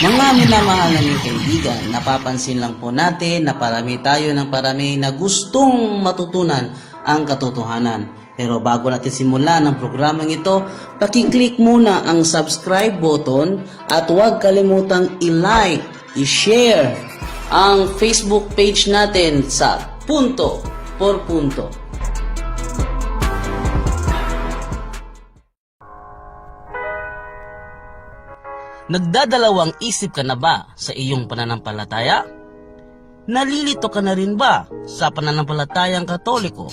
Mga minamahal naming kaibigan, napapansin lang po natin na parami tayo ng parami na gustong matutunan ang katotohanan. Pero bago natin simulan ang programang ito, pakiclick muna ang subscribe button at huwag kalimutang i-like, i-share ang Facebook page natin sa Punto por Punto. Nagdadalawang isip ka na ba sa iyong pananampalataya? Nalilito ka na rin ba sa pananampalatayang Katoliko?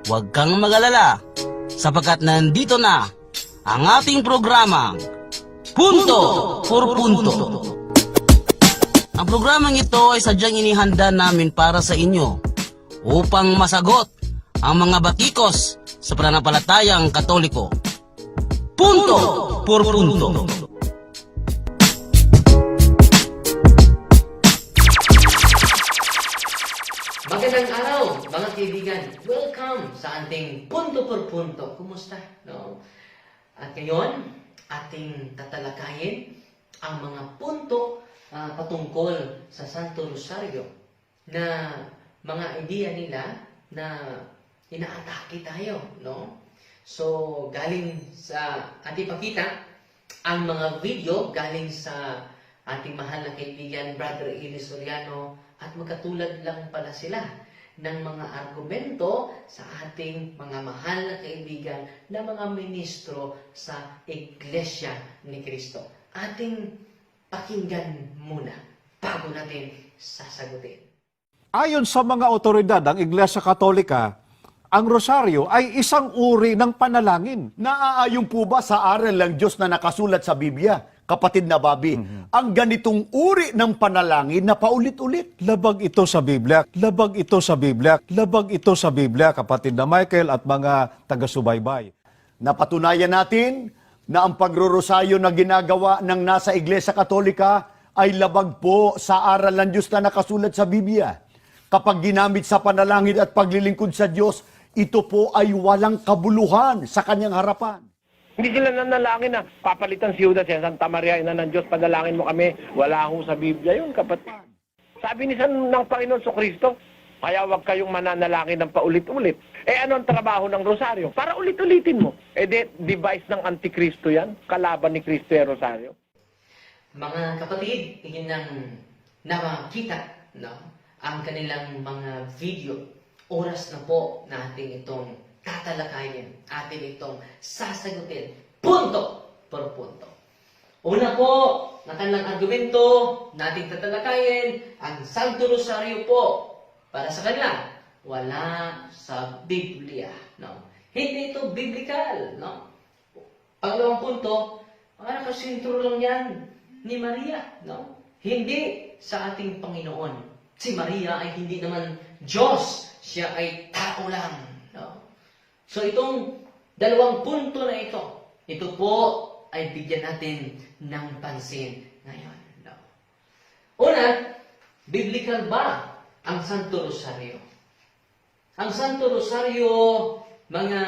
Huwag kang mag-alala sapagkat nandito na ang ating programang Punto por Punto. Ang programang ito ay sadyang inihanda namin para sa inyo upang masagot ang mga batikos sa pananampalatayang Katoliko. Punto por Punto. Magandang araw, mga kaibigan. Welcome sa ating Punto por Punto. Kumusta? No? At ngayon, ating tatalakayin ang mga punto patungkol sa Santo Rosario na mga ideya nila na inaatake tayo. No? So, galing sa ating pakita ang mga video galing sa ating mahal na kaibigan, Brother Eli Soriano, at magkatulad lang pala sila ng mga argumento sa ating mga mahal na kaibigan na mga ministro sa Iglesia ni Cristo. Ating pakinggan muna bago natin sasagutin. Ayon sa mga otoridad ng Iglesia Katolika, ang rosaryo ay isang uri ng panalangin. Naaayon po ba sa aral ng Diyos na nakasulat sa Biblia, kapatid na Bobby, ang ganitong uri ng panalangin na paulit-ulit? Labag ito sa Biblia, labag ito sa Biblia, labag ito sa Biblia, kapatid na Michael at mga taga-subaybay. Napatunayan natin na ang pagrorosaryo na ginagawa ng nasa Iglesia Katolika ay labag po sa aral ng Diyos na nakasulat sa Biblia. Kapag ginamit sa panalangin at paglilingkod sa Diyos, ito po ay walang kabuluhan sa kanyang harapan. Hindi sila nanalangin na papalitan si Judas yan, Santa Maria, ina ng Diyos, panalangin mo kami. Wala ho sa Biblia yun, kapatid. Sabi ni ng Panginoon sa Kristo, kaya huwag kayong mananalangin ng paulit-ulit. Ano ang trabaho ng rosaryo? Para ulit-ulitin mo. Device ng Antikristo yan, kalaban ni Kristo yung rosaryo. Mga kapatid, yun ang nakakita, no? Ang kanilang mga video. Oras na po natin itong tatalakayin, atin itong sasagutin, punto por punto. Una po, na kanilang argumento, nating tatalakayin, ang Santo Rosario po, para sa kanila, wala sa Biblia. No? Hindi ito biblical. No? Pangalawang punto, mga nakasintro lang yan ni Maria. No? Hindi sa ating Panginoon. Si Maria ay hindi naman Diyos. Siya ay tao lang. No? So itong dalawang punto na ito po ay bigyan natin ng pansin ngayon. No? Una, biblical ba ang Santo Rosario? Ang Santo Rosario, mga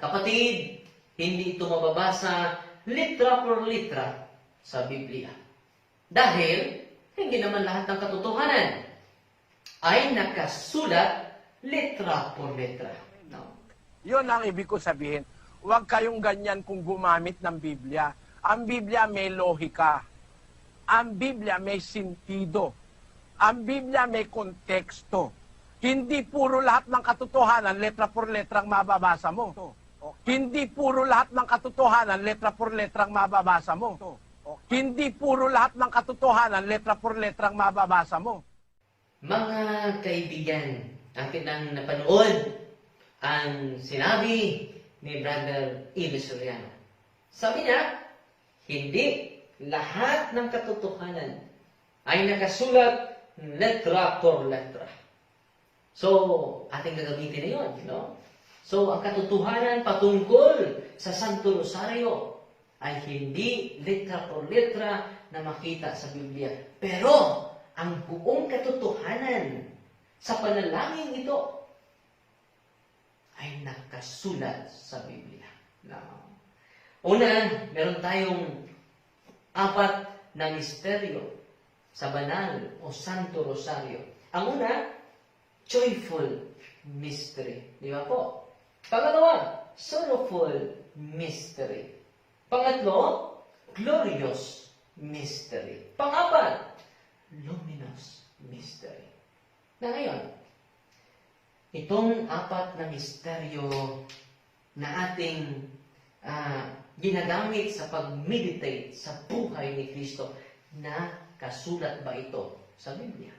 kapatid, hindi ito mababasa litra por litra sa Biblia. Dahil hindi naman lahat ng katotohanan ay nakasulat letra por letra. No? Yun ang ibig ko sabihin. Huwag kayong ganyan kung gumamit ng Biblia. Ang Biblia may lohika. Ang Biblia may sentido. Ang Biblia may konteksto. Hindi puro lahat ng katotohanan, letra por letrang mababasa mo. Hindi puro lahat ng katotohanan, letra por letrang mababasa mo. Hindi puro lahat ng katotohanan, letra por letrang mababasa mo. Mga kaibigan, atin ang napanood ang sinabi ni Brother Eli Soriano. Sabi niya, hindi lahat ng katotohanan ay nakasulat letra por letra. So, ating gagamitin na yun. No? So, ang katotohanan patungkol sa Santo Rosario ay hindi letra por letra na makita sa Biblia. Pero, ang buong katotohanan sa panalangin ito ay nakasulat sa Biblia. Now, una, meron tayong 4 na misteryo sa banal o Santo Rosario. Ang una, joyful mystery. Di ba po? Pangalawa, sorrowful mystery. Pangatlo, glorious mystery. Pangapat, luminous mystery. Na ngayon, itong apat na misteryo na ating ginagamit sa pag-meditate sa buhay ni Kristo, na kasulat ba ito sa Biblia?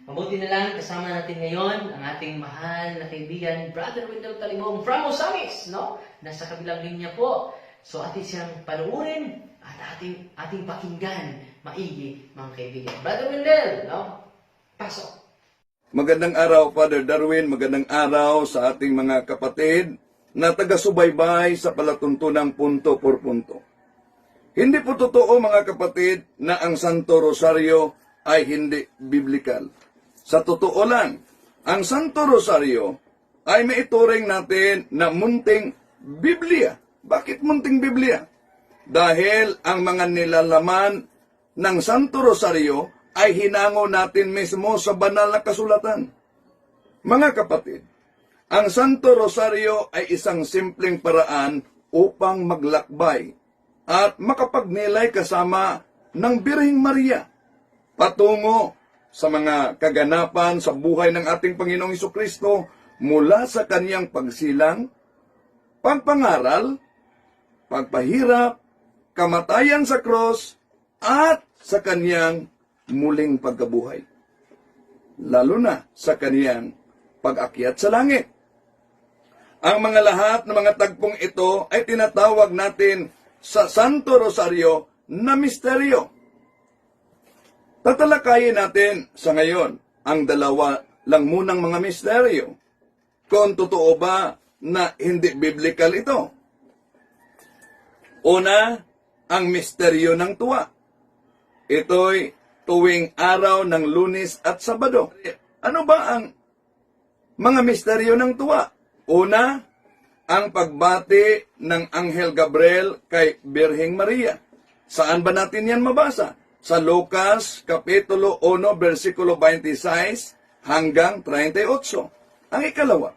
Mabuti na lang kasama natin ngayon ang ating mahal na kaibigan, Brother Wendell Talimong from Osamis, no? Nasa kabilang linya po. So atin siyang panuurin at ating pakinggan maigi, mga kaibigan. Brother Wendell, no? Pasok. Magandang araw, Father Darwin. Magandang araw sa ating mga kapatid na taga-subaybay sa palatuntunang punto por punto. Hindi po totoo, mga kapatid, na ang Santo Rosario ay hindi biblikal. Sa totoo lang, ang Santo Rosario ay maituring natin na munting Biblia. Bakit munting Biblia? Dahil ang mga nilalaman ng Santo Rosario ay hinango natin mismo sa banal na kasulatan. Mga kapatid, ang Santo Rosario ay isang simpleng paraan upang maglakbay at makapagnilay kasama ng Birheng Maria patungo sa mga kaganapan sa buhay ng ating Panginoong Hesukristo mula sa kaniyang pagsilang, pagpangaral, pagpahirap, kamatayan sa krus, at sa kaniyang muling pagkabuhay. Lalo na sa kaniyang pag-akyat sa langit. Ang mga lahat ng mga tagpong ito ay tinatawag natin sa Santo Rosario na misteryo. Tatalakayin natin sa ngayon ang dalawa lang munang mga misteryo. Kung totoo ba na hindi biblical ito? Una, ang misteryo ng tuwa. Ito'y tuwing araw ng Lunes at Sabado. Ano ba ang mga misteryo ng tuwa? Una, ang pagbati ng Anghel Gabriel kay Birheng Maria. Saan ba natin yan mabasa? Sa Lucas, Kapitulo 1, versikulo 26 hanggang 38. Ang ikalawa,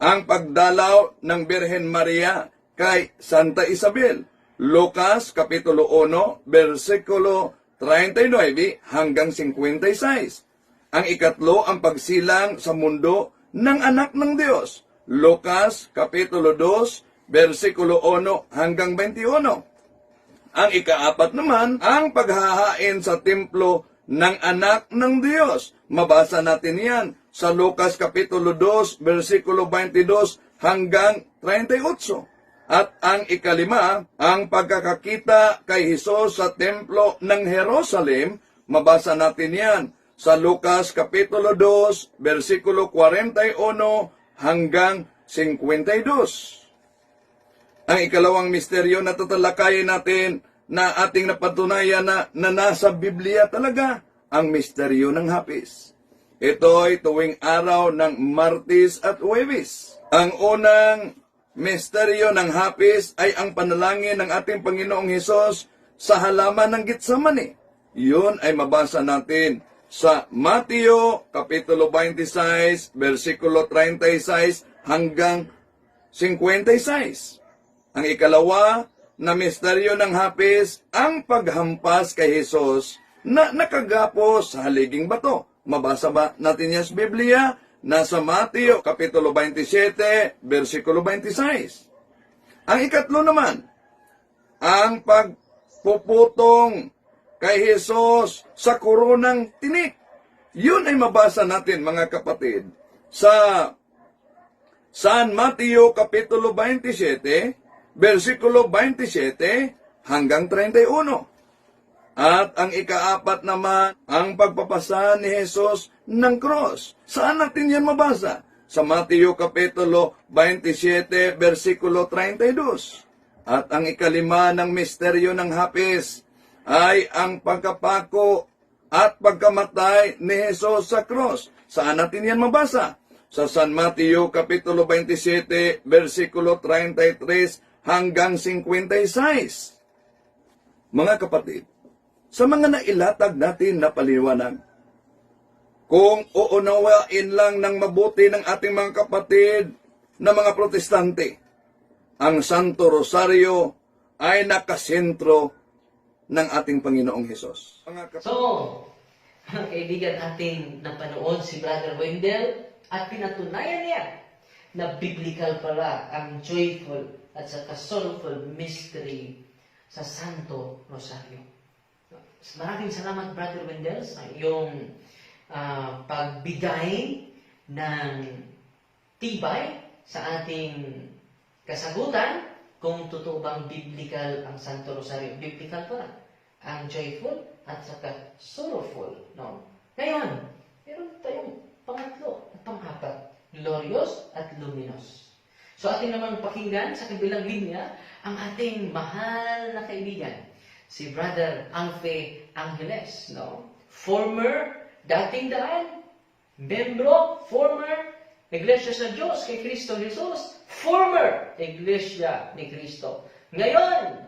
ang pagdalaw ng Birhen Maria kay Santa Isabel. Lucas, Kapitulo 1, versikulo 39 hanggang 56. Ang ikatlo, ang pagsilang sa mundo ng anak ng Diyos. Lucas, Kapitulo 2, versikulo 1 hanggang 21. Ang ikaapat naman, ang paghahain sa templo ng anak ng Diyos. Mabasa natin yan sa Lucas Kapitulo 2, versikulo 22 hanggang 38. At ang ikalima, ang pagkakakita kay Hesus sa templo ng Jerusalem. Mabasa natin yan sa Lucas Kapitulo 2, versikulo 41 hanggang 52. Ang ikalawang misteryo na tatalakayin natin na ating napatunayan na nasa Biblia talaga, ang misteryo ng hapis. Ito ay tuwing araw ng Martes at Huwebes. Ang unang misteryo ng hapis ay ang panalangin ng ating Panginoong Hesus sa halaman ng Getsemani. Yun ay mabasa natin sa Mateo Kapitulo 26, versikulo 36 hanggang 56. Ang ikalawa na misteryo ng hapis, ang paghampas kay Hesus na nakagapos sa haliging bato. Mabasa ba natin yan sa Biblia? Nasa Mateo Kapitulo 27, versikulo 26. Ang ikatlo naman, ang pagpuputong kay Hesus sa koronang tinik. Yun ay mabasa natin, mga kapatid, sa San Mateo Kapitulo 27, versikulo 27 hanggang 31. At ang ikaapat naman, ang pagpapasa ni Hesus ng cross. Saan natin yan mabasa? Sa Mateo Kapitulo 27, versikulo 32. At ang ikalima ng misteryo ng hapis ay ang pagkapako at pagkamatay ni Hesus sa cross. Saan natin yan mabasa? Sa San Mateo Kapitulo 27, versikulo 33 hanggang 56. Mga kapatid, sa mga nailatag natin na paliwanag. Kung uunawain lang ng mabuti ng ating mga kapatid na mga protestante, ang Santo Rosario ay nakasentro ng ating Panginoong Hesus. So, mga kaibigan, ating napanood si Brother Wendell at pinatunayan niya na biblical pala ang joyful at saka soulful mystery sa Santo Rosario. Maraming salamat, Brother Wendell, sa iyong pagbigay ng tibay sa ating kasagutan kung totoo bang biblical ang Santo Rosario. Biblical pala ang joyful at saka sorrowful. No? Ngayon, meron tayong pangatlo at pang-apat, glorious at luminous. So ating naman pakinggan sa kabilang linya ang ating mahal na kaibigan, si Brother Alfe Angeles, no? Dating daan, former Iglesia sa Diyos kay Kristo Jesus, former Iglesia ni Kristo. Ngayon,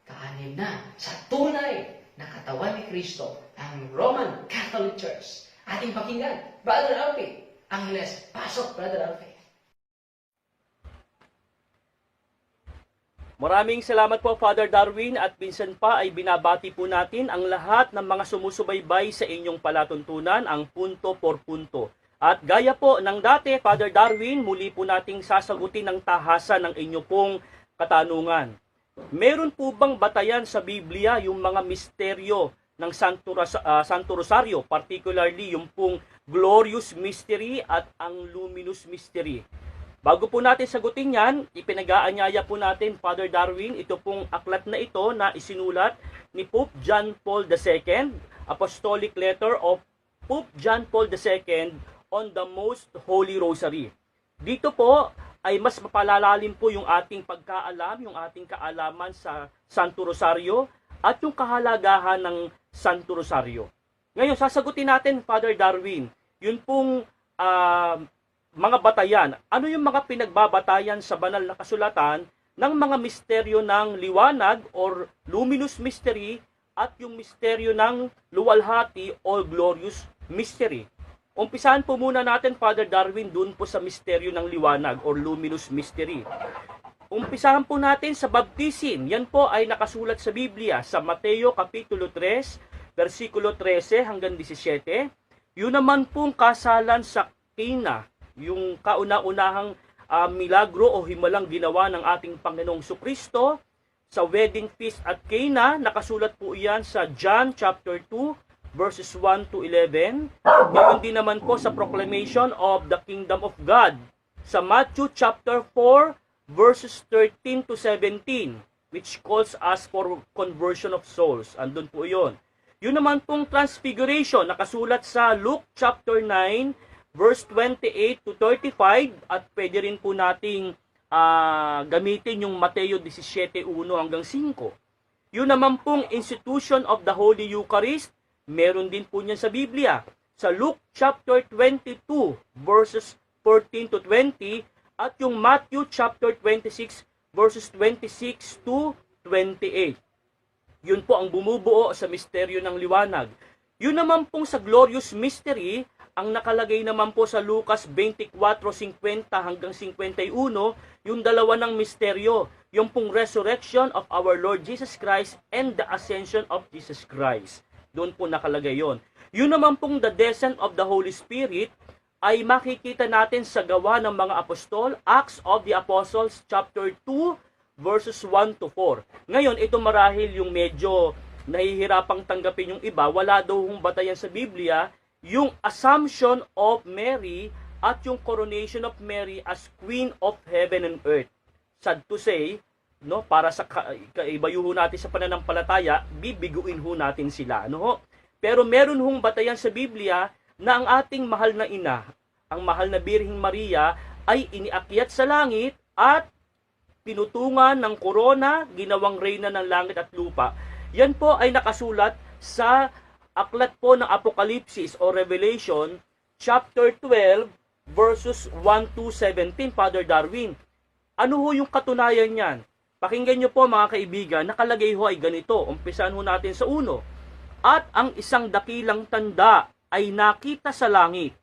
kaanib na sa tunay na katawan ni Kristo, ang Roman Catholic Church. Ating pakinggan, Brother Alfe Angeles. Pasok, Brother Alfe. Maraming salamat po, Father Darwin, at minsan pa ay binabati po natin ang lahat ng mga sumusubaybay sa inyong palatuntunan, ang punto por punto. At gaya po ng dati, Father Darwin, muli po nating sasagutin ang tahasan ng inyo pong katanungan. Meron po bang batayan sa Biblia yung mga misteryo ng Santo Rosario, particularly yung pong glorious mystery at ang luminous mystery? Bago po natin sagutin yan, ipinag-aanyaya po natin, Father Darwin, ito pong aklat na ito na isinulat ni Pope John Paul II, Apostolic Letter of Pope John Paul II on the Most Holy Rosary. Dito po ay mas mapalalalim po yung ating pagkaalam, yung ating kaalaman sa Santo Rosario at yung kahalagahan ng Santo Rosario. Ngayon, sasagutin natin, Father Darwin, yun pong mga batayan. Ano yung mga pinagbabatayan sa banal na kasulatan ng mga misteryo ng liwanag or luminous mystery at yung misteryo ng luwalhati or glorious mystery? Umpisahan po muna natin, Father Darwin, dun po sa misteryo ng liwanag or luminous mystery. Umpisahan po natin sa baptism. Yan po ay nakasulat sa Biblia sa Mateo Kapitulo 3, versikulo 13 hanggang 17. Yun naman pong kasalan sa Cana, yung kauna-unahang milagro o himalang ginawa ng ating Panginoong Jesucristo sa wedding feast at Cana. Nakasulat po iyan sa John chapter 2 verses 1 to 11. Ngayon din naman po sa proclamation of the kingdom of God sa Matthew chapter 4 verses 13 to 17, which calls us for conversion of souls. Andun po iyon. Yun naman pong transfiguration, nakasulat sa Luke chapter 9 verse 28 to 35, at pwede rin po nating gamitin yung Mateo 17:1 hanggang 5. Yun naman pong institution of the Holy Eucharist, meron din po niyan sa Biblia. Sa Luke chapter 22 verses 14 to 20, at yung Matthew chapter 26 verses 26 to 28. Yun po ang bumubuo sa misteryo ng liwanag. Yun naman pong sa glorious mystery, ang nakalagay naman po sa Lucas 24:50 hanggang 51, yung dalawa ng misteryo, yung pong resurrection of our Lord Jesus Christ and the ascension of Jesus Christ. Doon po nakalagay yon. Yun naman pong the descent of the Holy Spirit ay makikita natin sa Gawa ng mga Apostol, Acts of the Apostles chapter 2 verses 1 to 4. Ngayon, ito marahil yung medyo nahihirapang tanggapin yung iba, wala daw hong batayan sa Biblia yung Assumption of Mary at yung Coronation of Mary as Queen of Heaven and Earth. Sad to say, no, para sa kaibayuho natin sa pananampalataya, bibiguin ho natin sila, no ho? Pero meron hong batayan sa Biblia na ang ating mahal na ina, ang mahal na Birheng Maria, ay iniakyat sa langit at pinutungan ng korona, ginawang reyna ng langit at lupa. Yan po ay nakasulat sa aklat po ng Apokalipsis o Revelation, chapter 12, verses 1 to 17, Father Darwin. Ano ho yung katunayan niyan? Pakinggan nyo po mga kaibigan, nakalagay ho ay ganito. Umpisahan ho natin sa 1. At ang isang dakilang tanda ay nakita sa langit,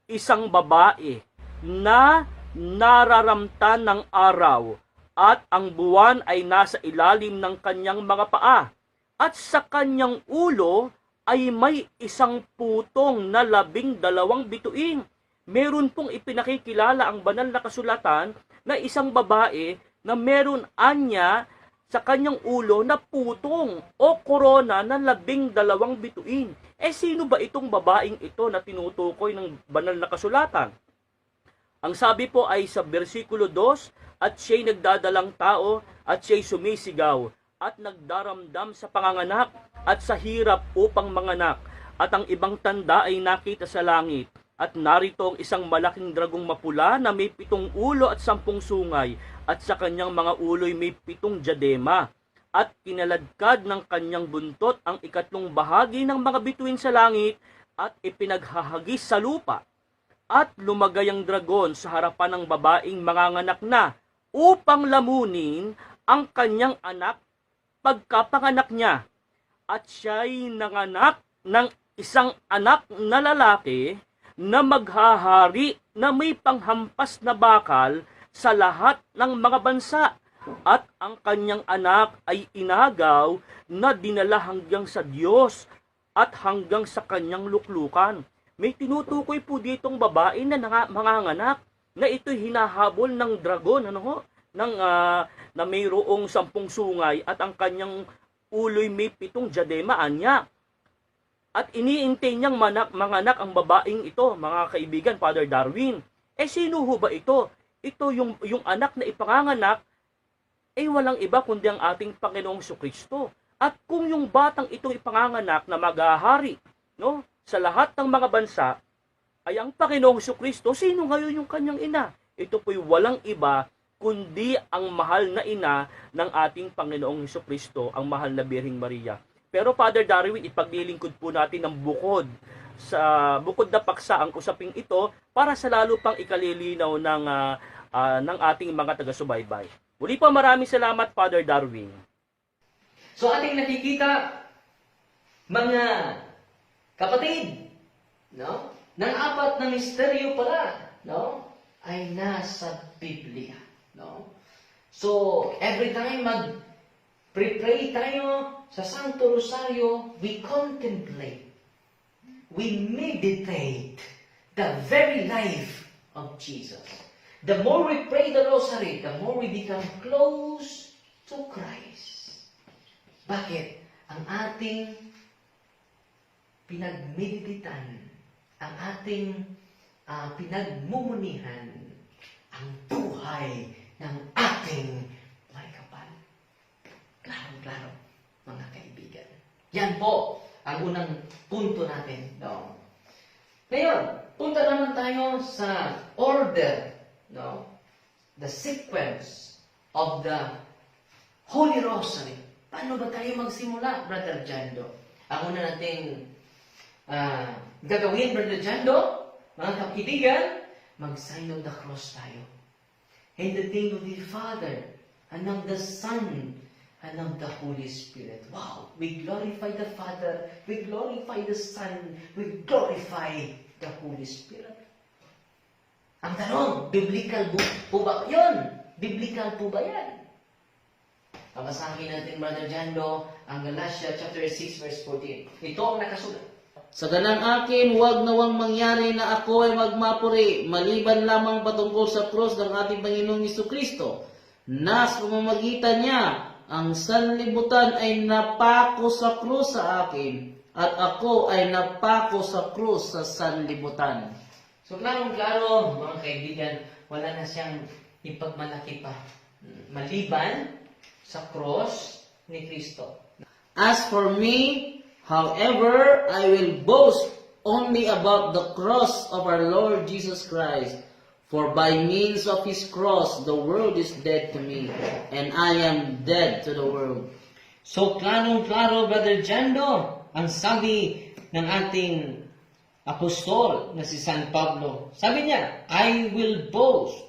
isang babae na nararamtan ng araw, at ang buwan ay nasa ilalim ng kanyang mga paa, at sa kanyang ulo ay may isang putong na 12 bituin. Meron pong ipinakikilala ang banal na kasulatan na isang babae na meron anya sa kanyang ulo na putong o korona na 12 bituin. Sino ba itong babaeng ito na tinutukoy ng banal na kasulatan? Ang sabi po ay sa versikulo 2, at siya'y nagdadalang tao at siya'y sumisigaw at nagdaramdam sa panganganak at sa hirap upang manganak. At ang ibang tanda ay nakita sa langit. At narito ang isang malaking dragong mapula na may 7 ulo at 10 sungay, at sa kanyang mga ulo'y may 7 diadema. At kinaladkad ng kanyang buntot ang 3 bahagi ng mga bituin sa langit at ipinaghahagis sa lupa. At lumagay ang dragon sa harapan ng babaeng manganganak na upang lamunin ang kanyang anak pagkapanganak niya. At siya'y nanganak ng isang anak na lalaki na maghahari na may panghampas na bakal sa lahat ng mga bansa. At ang kanyang anak ay inagaw na dinala hanggang sa Diyos at hanggang sa kanyang luklukan. May tinutukoy po ditong babae na manganganak na ito'y hinahabol ng dragon, na mayroong 10 sungay at ang kanyang ulo'y may 7 diadema anya. At iniintay niyang manganak ang babaeng ito, mga kaibigan, Father Darwin. Sino ho ba ito? Ito yung anak na ipanganganak ay walang iba kundi ang ating Panginoong Jesucristo. At kung yung batang itong ipanganganak na maghahari, sa lahat ng mga bansa, ay ang Panginoong Jesucristo, sino ngayon yung kanyang ina? Ito po'y walang iba kundi ang mahal na ina ng ating Panginoong Jesucristo, ang mahal na Birheng Maria. Pero Father Darwin, ipaglilingkod po natin ng bukod na paksa ang usaping ito para sa lalo pang ikalilinaw ng ating mga taga-subaybay. Muli po, maraming salamat, Father Darwin. So ating nakikita, mga kapatid, ng 4 na misteryo pala, ay nasa Biblia. So every time mag-pray tayo sa Santo Rosario, we contemplate, we meditate the very life of Jesus. The more we pray the Rosary, the more we become close to Christ. Bakit? Ang ating pinagmedititan, ang ating pinagmumunihan, ang buhay ng ating may kapal. Klaro-klaro, mga kaibigan. Yan po ang unang punto natin. Ngayon, punta naman tayo sa order, the sequence of the Holy Rosary. Paano ba tayo magsimula, Brother Jando? Ang una nating gagawin, Brother Jando, mga kaibigan, mag-sign of the cross tayo. In the name of the Father, and of the Son, and of the Holy Spirit. Wow! We glorify the Father, we glorify the Son, we glorify the Holy Spirit. Ang tanong, biblical po ba yun? Biblical po ba yan? Pabasahin natin, Brother Jando, ang Galatia chapter 6, verse 14. Ito ang nakasulat. Sa ganang akin, huwag nawang mangyari na ako ay magmapuri, maliban lamang patungkol sa krus ng ating Panginoong Jesucristo, na sa pamamagitan niya, ang sanlibutan ay napako sa krus sa akin, at ako ay napako sa krus sa sanlibutan. So, klarong-klaro, mga kaibigan, wala na siyang ipagmalaki pa. Maliban sa cross ni Kristo. As for me, however, I will boast only about the cross of our Lord Jesus Christ. For by means of His cross, the world is dead to me, and I am dead to the world. So, klarong-klaro, Brother Jando, ang sabi ng ating apostol na si San Pablo. Sabi niya, I will boast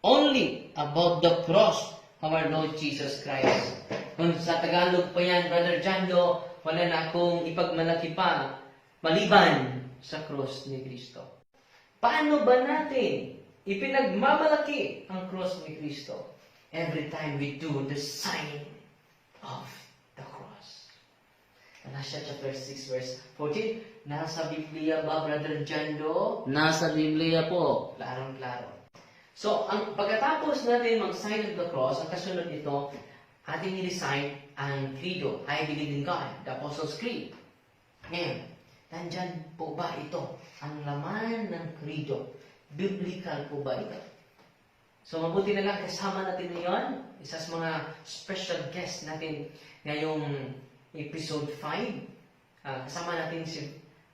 only about the cross of our Lord Jesus Christ. Kung sa Tagalog pa yan, Brother Jando, wala na akong ipagmalaki pa maliban sa cross ni Kristo. Paano ba natin ipinagmamalaki ang cross ni Kristo? Every time we do the sign of the cross. Galatians chapter 6 verse 14. Nasa Biblia ba, Brother Jando? Nasa Biblia po. Klarong-klaro. So, pagkatapos natin mag-sign of the cross, ang kasunod nito, ating i-design ang credo. I believe in God, the Apostles' Creed. Ngayon, nandyan po ba ito? Ang laman ng credo. Biblical po ba ito? So, mabuti na lang kasama natin ngayon, isa sa mga special guest natin ngayong episode 5. Kasama natin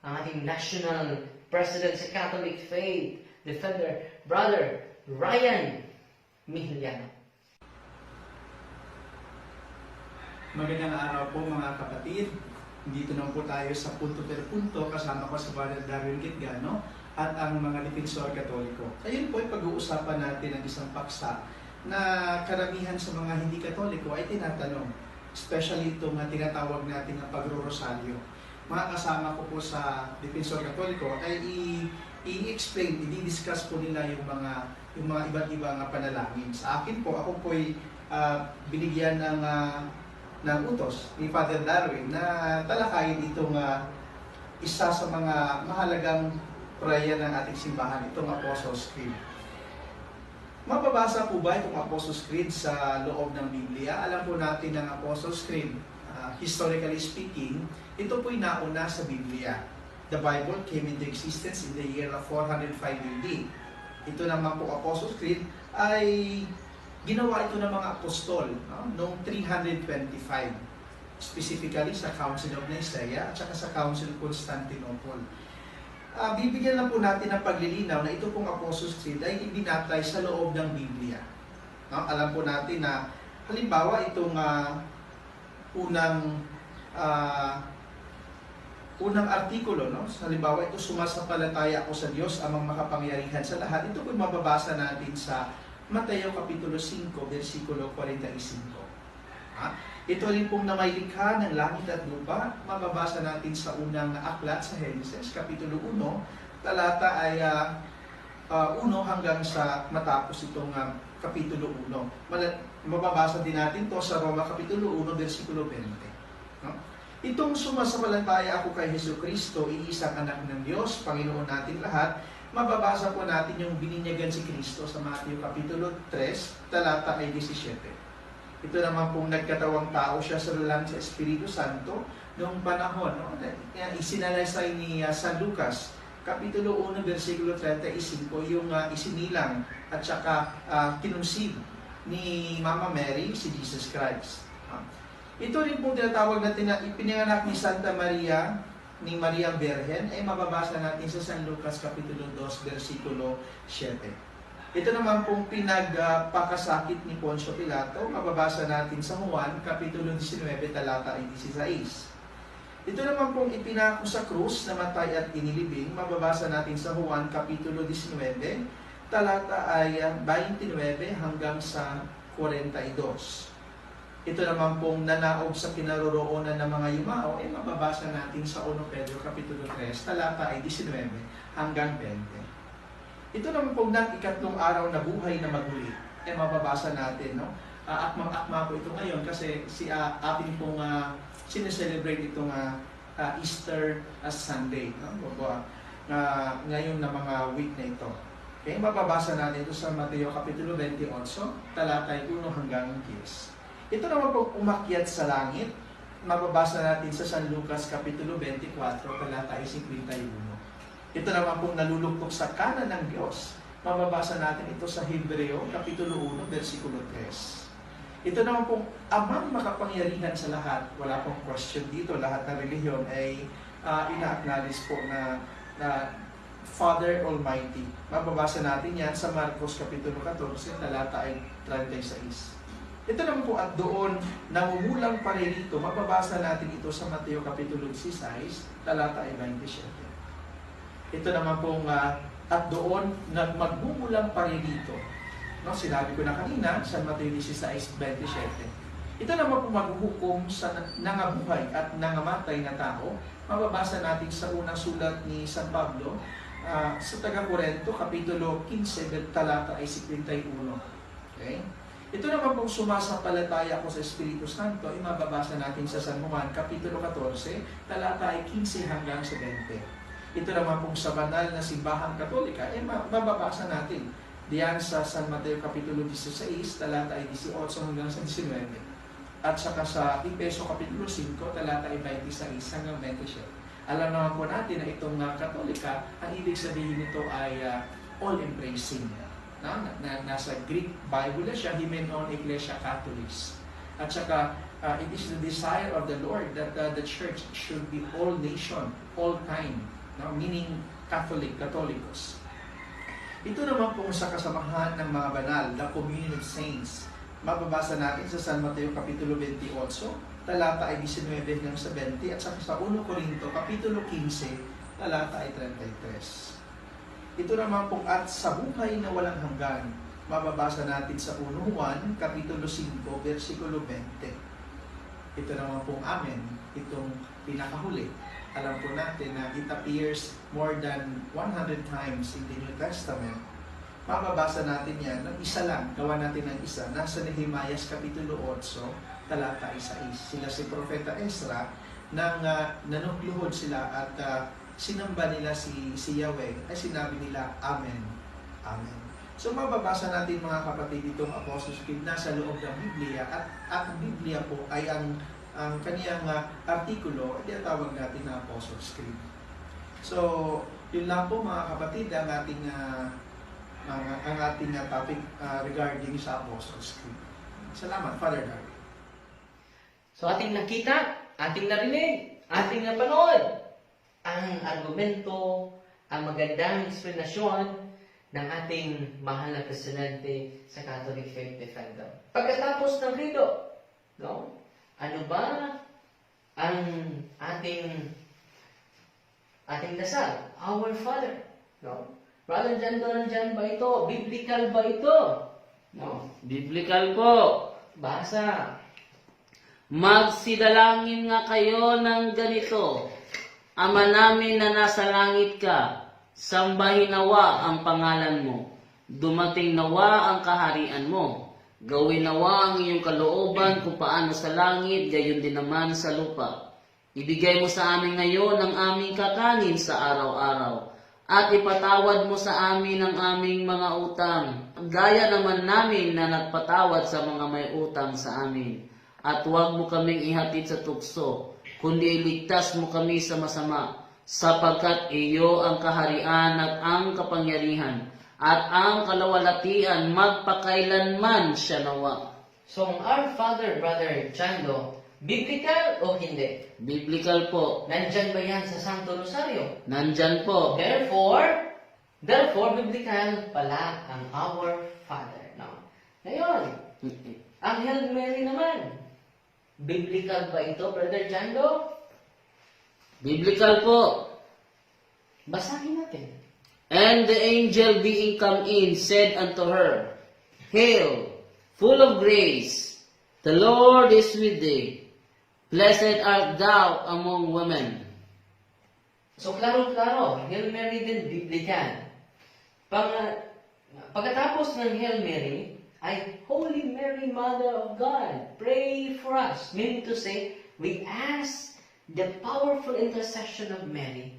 ang ating national president sa Catholic Faith, Defender, Brother Ryan Mihiliano. Magandang araw po mga kapatid. Dito na po tayo sa punto per punto kasama ko sa Brother Darwin Kitgano at ang mga Dipensor Katoliko. Ayun po ay pag-uusapan natin ang isang paksa na karamihan sa mga hindi Katoliko ay tinatanong. Especially itong tinatawag natin na pagro-rosaryo. Mga kasama ko po sa Dipensor Katoliko ay i-explain, i-discuss po nila yung mga iba't ibang panalangin. Sa akin po, ako po ay binigyan ng utos ni Father Darwin na talakayin itong isa sa mga mahalagang prayer ng ating simbahan, itong Apostles' Creed. Mababasa po ba itong Apostles' Creed sa loob ng Biblia? Alam po natin ng Apostles' Creed, historically speaking, ito po'y nauna sa Biblia. The Bible came into existence in the year of 405 AD. Ito naman po Apostles' Creed ay ginawa ito ng mga apostol noong 325. Specifically sa Council of Nicaea at saka sa Council of Constantinople. Bibigyan lang po natin ng paglilinaw na ito pong Apostles' Creed ay ibinatay sa loob ng Biblia. Alam po natin na halimbawa itong unang artikulo, halimbawa ito, sumasampalataya ako sa Diyos amang makapangyarihan sa lahat. Ito po mababasa natin sa Mateo Kapitulo 5, versikulo 45. Ito rin pong na may likha ng langit at lupa, mababasa natin sa unang aklat sa Genesis, Kapitulo 1, talata ay 1 hanggang sa matapos itong Kapitulo 1. Mababasa din natin to sa Roma Kapitulo 1, versikulo 20. Itong sumasampalataya ako kay Jesucristo, iisang anak ng Diyos, Panginoon natin lahat, mababasa po natin yung bininyagan si Kristo sa Mateo Kapitulo 3, talata ay 17. Ito naman pong nagkatawang tao siya sa lalang sa Espiritu Santo noong panahon. Isinalaysay ni San Lucas, Kapitulo 1, versikulo 35, yung isinilang at saka kinunsib ni Mama Mary, si Jesus Christ. Ito rin pong tinatawag natin na ipinanganak ni Santa Maria, ni Maria Virgen, ay mababasa natin sa San Lucas Kapitulo 2, versikulo 7. Ito naman pong pinagpakasakit ni Poncio Pilato, mababasa natin sa Juan, Kapitulo 19, talata 16. Ito naman pong ipinako sa krus, namatay at inilibing, mababasa natin sa Juan, Kapitulo 19, talata ay 29 hanggang sa 42. Ito naman pong nanaog sa kinaroroonan ng mga yumao, ay mababasa natin sa 1 Pedro, Kapitulo 3, talata ay 19 hanggang 20. Ito naman pong ikatlong araw na buhay na maguli, ay mababasa natin, akmang-akma po ito ngayon kasi atin pong sineselebrate itong Easter Sunday, ngayon na mga week na ito. Okay, mababasa natin ito sa Mateo Kapitulo 28, talata 1 hanggang 10. Ito naman pong umakyat sa langit, mababasa natin sa San Lucas Kapitulo 24, talata 51. Ito naman pong nalulugtok sa kanan ng Diyos. Mababasa natin ito sa Hebreo, Kapitulo 1, versikulo 3. Ito naman pong amang makapangyarihan sa lahat. Wala pong question dito. Lahat ng relihiyon ay ina-acknowledge po na Father Almighty. Mababasa natin yan sa Marcos Kapitulo 14, talata ay 36. Ito naman po at doon, namumulang paririto, mababasa natin ito sa Mateo Kapitulo 16, talata ay 27. Ito naman pong at doon magmumulang paririto. Sinabi ko na kanina sa Mateo 16:27. Ito naman po maghuhukom sa nangabuhay at nangamatay na tao. Mababasa natin sa unang sulat ni San Pablo sa taga-Corinto, Kapitulo 15, talata ay 51. Okay? Ito naman pong sumasampalataya ko sa Espiritu Santo ay mababasa natin sa San Juan, Kapitulo 14, talata ay 15 hanggang 20. Ito naman pong sa banal na simbahang Katolika ay mababasa natin diyan sa San Mateo Kapitulo 16, talata ay 18 hanggang sa 19. At saka sa Efeso Kapitulo 5, talata ay 26 hanggang 27. Alam naman po natin na itong Katolika, ang ibig sabihin nito ay all-embracing. Nasa Greek Bible na siya, Hymenon Ecclesia Catholis. At saka, it is the desire of the Lord that the church should be all nation, all time, meaning Catholic, Catholicos. Ito naman po sa kasamahan ng mga banal, the communion of saints. Mababasa natin sa San Mateo Kapitulo 28, talata ay 19 hanggang 20, at saka sa 1 Corinto Kapitulo 15, talata ay 33. Ito naman pong at sa buhay na walang hanggan, mababasa natin sa 1 Juan Kapitulo 5, versikulo 20. Ito naman pong amen, itong pinakahuli. Alam po natin na it appears more than 100 times in the New Testament. Mababasa natin yan ng isa lang, gawa natin ng isa, nasa Nehemias Kapitulo 8, talata 6. Sila si Propeta Ezra, nang nanukluhod sila at sinamba nila si Yahweh, ay sinabi nila, Amen, Amen. So mababasa natin mga kapatid itong Apostles' Creed nasa loob ng Biblia, at ang Biblia po ay ang kaniyang artikulo, ay tawag natin na Apostles' Creed. So, yun lang po mga kapatid ang ating topic regarding sa Apostles' Creed. Salamat, Father Darwin. So ating nakita, ating narinig, ating napanood ang argumento, ang magandang eksplanasyon ng ating mahal na presidente sa Catholic Faith Defender. Pagkatapos ng credo, no? Ano ba ang ating dasal? Our Father, no? Brother John, nandyan ba ito? Biblical ba ito? No? Biblical po. Basa. Magsidalangin nga kayo ng ganito. Ama namin na nasa langit ka, sambahin nawa ang pangalan mo. Dumating nawa ang kaharian mo. Gawin nawa ang iyong kalooban kung paano sa langit, gayon din naman sa lupa. Ibigay mo sa amin ngayon ang aming kakanin sa araw-araw. At ipatawad mo sa amin ang aming mga utang, gaya naman namin na nagpatawad sa mga may utang sa amin. At huwag mo kaming ihatid sa tukso, kundi iligtas mo kami sa masama, sapagkat iyo ang kaharian at ang kapangyarihan, at ang kalawalatian magpakailanman siya nawa. So, ang Our Father, Brother Chando, biblical o hindi? Biblical po. Nandyan ba yan sa Santo Rosario? Nandyan po. Therefore, biblical pala ang Our Father. No? Ngayon, ang Hail Mary naman, biblical ba ito, Brother Chando? Biblical po. Basahin natin. And the angel being come in said unto her, Hail, full of grace, the Lord is with thee. Blessed art thou among women. So, klaro-klaro, Hail Mary din biblical. Pagkatapos ng Hail Mary, ay Holy Mary, Mother of God, pray for us. Meaning to say, we ask the powerful intercession of Mary.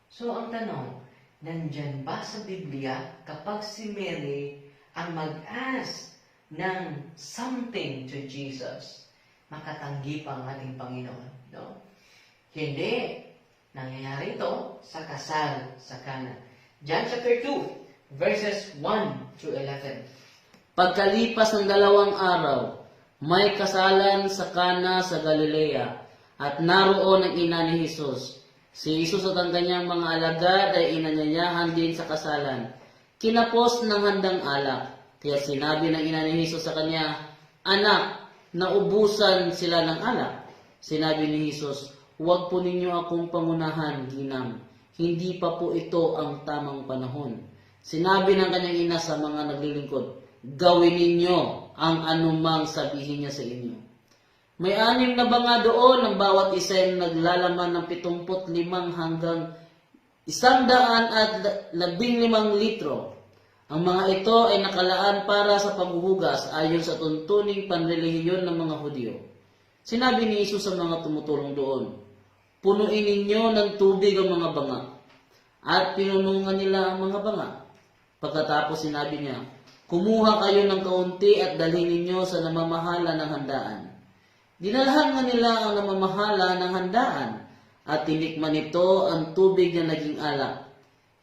So, ang tanong, nandyan ba sa Biblia kapag si Mary ang mag-ask ng something to Jesus, makatanggi pa ang ating Panginoon? No? Hindi. Nangyayari ito sa kasal sa Cana. John chapter 2, verses 1 to 11. Pagkalipas ng 2 araw, may kasalan sa Cana sa Galilea, at naroon ang ina ni Jesus. Si Jesus at ang kanyang mga alagad ay inanyayahan din sa kasalan. Kinapos ng handang alak, kaya sinabi ng ina ni Jesus sa kanya, Anak, naubusan sila ng alak. Sinabi ni Jesus, Huwag po ninyo akong pangunahan, ginang. Hindi pa po ito ang tamang panahon. Sinabi ng kanyang ina sa mga naglilingkod, Gawin ninyo ang anumang sabihin niya sa inyo. May 6 na banga doon, ang bawat isa ay naglalaman ng 75 hanggang 115 litro. Ang mga ito ay nakalaan para sa paghuhugas ayon sa tuntuning panrelihiyon ng mga Hudyo. Sinabi ni Jesus sa mga tumutulong doon, "Punuin ninyo ng tubig ang mga banga." At pinunungan nila ang mga banga. Pagkatapos sinabi niya, "Kumuha kayo ng kaunti at dalhin ninyo sa namamahala ng handaan." Dinalhan nga nila ang namamahala ng handaan at tinikman nito ang tubig na naging alak.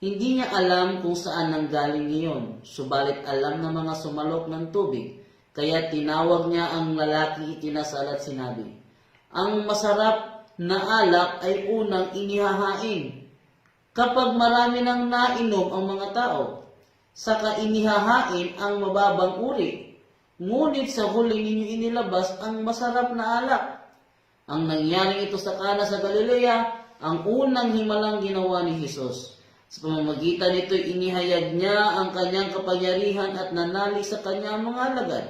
Hindi niya alam kung saan nanggaling iyon, subalit alam ng mga sumalok ng tubig, kaya tinawag niya ang lalaki ikinasal at sinabi, "Ang masarap na alak ay unang inihahain. Kapag marami nang nainom ang mga tao, saka inihahain ang mababang uri. Ngunit sa huli ninyo inilabas ang masarap na alak." Ang nangyari ito sa Kana sa Galilea, ang unang himalang ginawa ni Jesus. Sa pamamagitan nito, inihayag niya ang kanyang kapangyarihan at nanali sa kanyang mga alagad.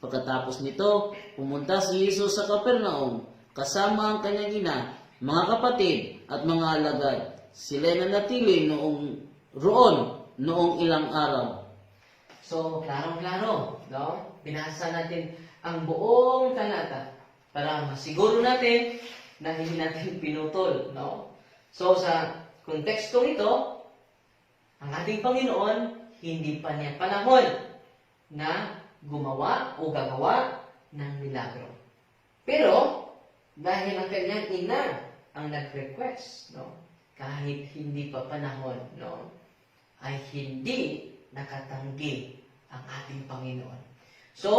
Pagkatapos nito, pumunta si Jesus sa Capernaum, kasama ang kanyang ina, mga kapatid at mga alagad. Sila nanatili noong ilang araw. So, klarong-klaro, no? Binasa natin ang buong talata para masiguro natin na hindi natin pinutol, no? So, sa kontekstong ito, ang ating Panginoon, hindi pa niya panahon na gumawa o gagawa ng milagro. Pero, dahil ang kanyang ina ang nag-request, no? Kahit hindi pa panahon, no? Ay hindi nakatanggi ang ating Panginoon. So,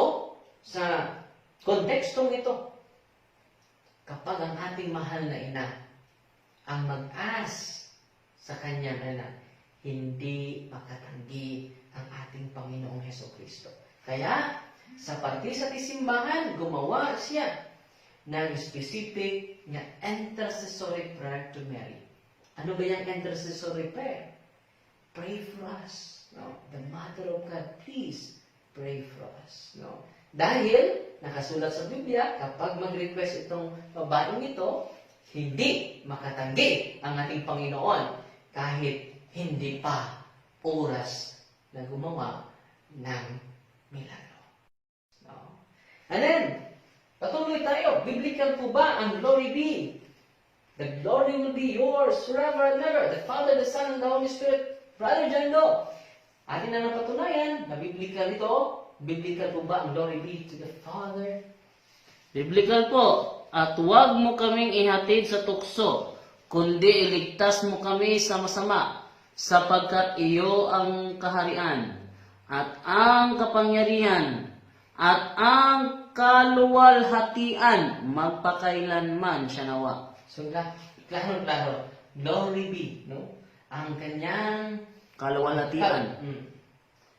sa kontekstong ito, kapag ang ating mahal na ina ang mag-ask sa kanyang anak, hindi makatanggi ang ating Panginoong Hesukristo. Kaya, sa partisat simbahan, gumawa siya ng specific na intercessory prayer to Mary. Ano ba yung intercessory prayer? Pray for us. No? The Mother of God, please pray for us. No? Dahil, nakasulat sa Biblia, kapag mag-request itong babaeng ito, hindi makatanggi ang ating Panginoon kahit hindi pa oras na gumawa ng milagro. No? And then, patuloy tayo. Biblical po ba ang glory be? The glory will be yours forever and ever. The Father, the Son, and the Holy Spirit. Brother John Doe, atin na napatunayan na biblical ito. Biblical po ba ang glory be to the Father? Biblical po, at huwag mo kaming ihatid sa tukso, kundi iligtas mo kami sa masama, sapagkat iyo ang kaharian, at ang kapangyarihan, at ang kaluwalhatian, magpakailanman siya nawa. So, klaro, glory be, no? Ang kanyang Kaluwalhatian.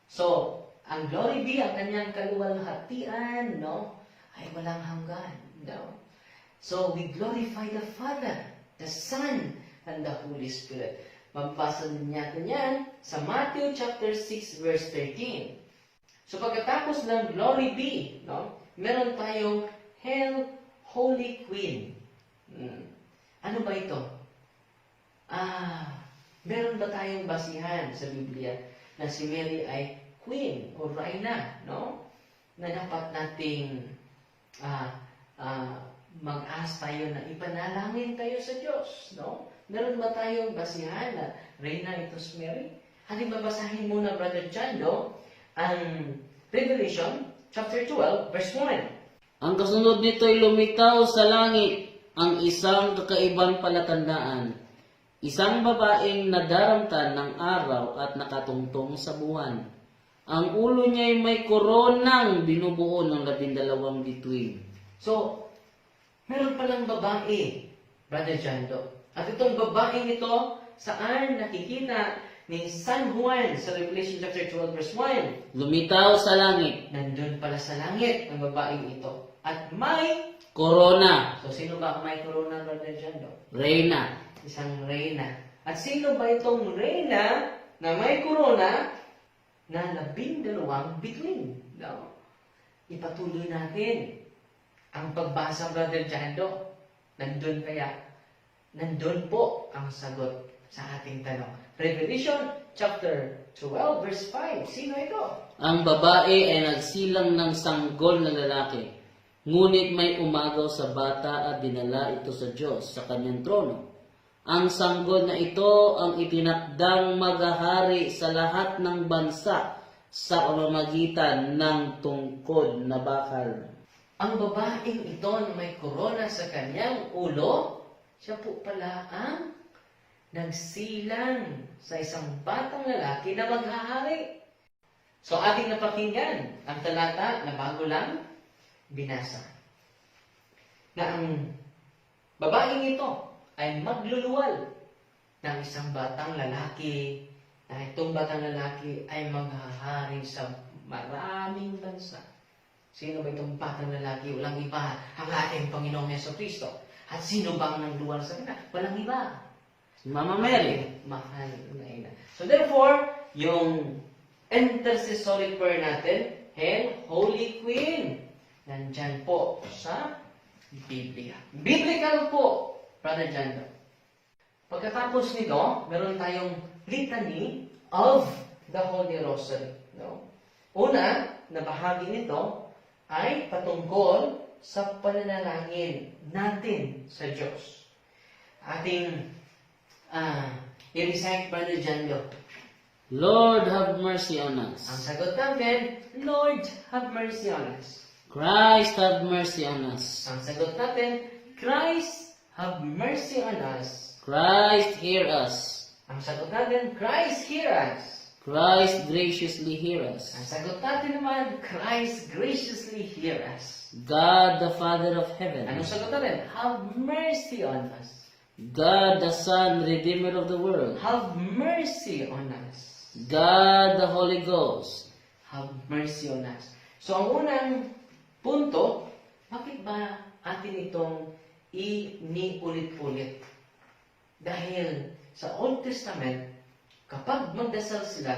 So, ang glory be, ang kanyang kaluwalhatian, no? Ay walang hanggan, no? So, we glorify the Father, the Son, and the Holy Spirit. Magbasa din natin yan sa Matthew chapter 6, verse 13. So, pagkatapos ng glory be, no? Meron tayong Hail, Holy Queen. Ano ba ito? Meron ba tayong basihan sa Biblia na si Mary ay queen o reyna, no? Na dapat nating mag-ask tayo na ipanalangin tayo sa Diyos, no? Meron ba tayong basihan na reyna ito si Mary? Haling babasahin muna, Brother John, no? Ang Revelation chapter 12, verse 1. Ang kasunod nito ay lumitaw sa langit ang isang kakaibang palatandaan. Isang babaeng nadaramtan ng araw at nakatungtong sa buwan. Ang ulo niya ay may koronang binubuo ng 12 bituin. So, meron palang babae, Brother John Doe. At itong babaeng ito, saan nakikita ni San Juan sa Revelation chapter 12, verse 1? Lumitaw sa langit. Nandun pala sa langit ang babaeng ito. At may Korona. So, sino ba ang may corona, Brother John Doe? Reyna. Isang reyna. At sino ba itong reyna na may corona na 12 bituin? No? Ipatuloy natin Ang pagbasa, Brother Jando, nandun kaya? Nandun po ang sagot sa ating tanong. Revelation chapter 12 verse 5. Sino ito? Ang babae ay nagsilang ng sanggol na lalaki, ngunit may umagaw sa bata at dinala ito sa Diyos sa kanyang trono. Ang sanggol na ito ang itinakdang maghahari sa lahat ng bansa sa pamamagitan ng tungkod na bakal. Ang babaeng ito na may korona sa kanyang ulo, siya po pala ang nagsilang sa isang batang lalaki na maghahari. So ating napakinggan ang talata na bago lang binasa. Na ang babaeng ito ay magluluwal ng isang batang lalaki, na itong batang lalaki ay maghahari sa maraming bansa. Sino ba itong batang lalaki? Walang iba, ang ating Panginoong Jesucristo. At sino bang nagluwal sa kanya? Walang iba. Si Mama Mary. Mahal na ina. So therefore, yung intercessory prayer natin, Hail, Holy Queen, nandyan po sa Biblia. Biblical po, Brother Jando. Pagkatapos nito, meron tayong litany of the Holy Rosary. No? Una, na bahagi nito ay patungkol sa pananalangin natin sa Diyos. Ating i-recite, Brother Jando. Lord, have mercy on Ang us. sagot natin, Lord, have mercy on us. Christ, have mercy on us. Ang sagot natin, Christ, have mercy on us. Christ, hear us. Ang sagot natin, Christ, hear us. Christ, graciously hear us. Ang sagot natin naman, Christ, graciously hear us. God, the Father of heaven. Anong sagot natin? Have mercy on us. God, the Son, Redeemer of the world. Have mercy on us. God, the Holy Ghost. Have mercy on us. So, ang unang punto, bakit ba atin itong iniulit-ulit? Dahil sa Old Testament, kapag magdasal sila